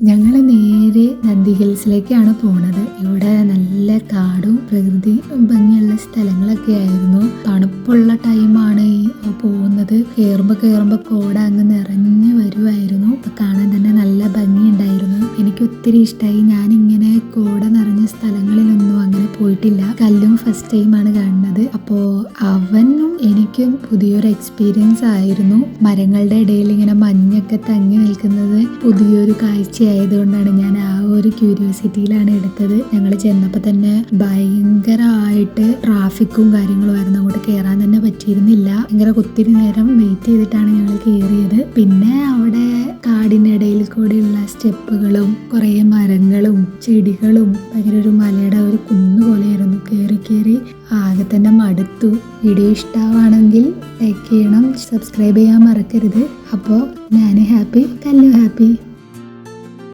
ഞങ്ങൾ നേരെ നന്ദി ഹിൽസിലേക്കാണ് പോണത്. ഇവിടെ നല്ല കാടും പ്രകൃതി ഭംഗിയുള്ള സ്ഥലങ്ങളൊക്കെ ആയിരുന്നു. തണുപ്പുള്ള ടൈമാണ് പോകുന്നത്. കയറുമ്പോൾ കോട അങ്ങ് നിറഞ്ഞു വരുമായിരുന്നു. കാണാൻ തന്നെ നല്ല ഭംഗി ഉണ്ടായിരുന്നു. എനിക്ക് ഒത്തിരി ഇഷ്ടമായി. ഞാനിങ്ങനെ കോട നിറഞ്ഞ സ്ഥലങ്ങളിലൊന്നും അങ്ങനെ പോയിട്ടില്ല. കല്ലും ഫസ്റ്റ് ടൈമാണ് കാണുന്നത്. അപ്പോൾ അവനും എനിക്കും പുതിയൊരു എക്സ്പീരിയൻസ് ആയിരുന്നു. മരങ്ങളുടെ ഇടയിൽ ഇങ്ങനെ മഞ്ഞൊക്കെ തങ്ങി നിൽക്കുന്നത് പുതിയൊരു കാഴ്ച ആയതുകൊണ്ടാണ് ഞാൻ ആ ഒരു ക്യൂരിയോസിറ്റിയിലാണ് എടുത്തത്. ഞങ്ങൾ ചെന്നപ്പോൾ തന്നെ ഭയങ്കരമായിട്ട് ട്രാഫിക്കും കാര്യങ്ങളും ആയിരുന്നു. അങ്ങോട്ട് കയറാൻ തന്നെ പറ്റിയിരുന്നില്ല. ഭയങ്കര ഒത്തിരി നേരം വെയിറ്റ് ചെയ്തിട്ടാണ് ഞങ്ങൾ കയറിയത്. പിന്നെ അവിടെ കാടിനിടയിൽ കൂടെയുള്ള സ്റ്റെപ്പുകളും കുറേ മരങ്ങളും ചെടികളും ഭയങ്കര ഒരു മലയുടെ ഒരു കുന്നു പോലെയായിരുന്നു. കയറി ആകെ തന്നെ മടുത്തു. വീഡിയോ ഇഷ്ടമാണെങ്കിൽ ലൈക്ക് ചെയ്യണം, സബ്സ്ക്രൈബ് ചെയ്യാൻ മറക്കരുത്. അപ്പോൾ ഞാൻ ഹാപ്പി, കല്ലു ഹാപ്പി.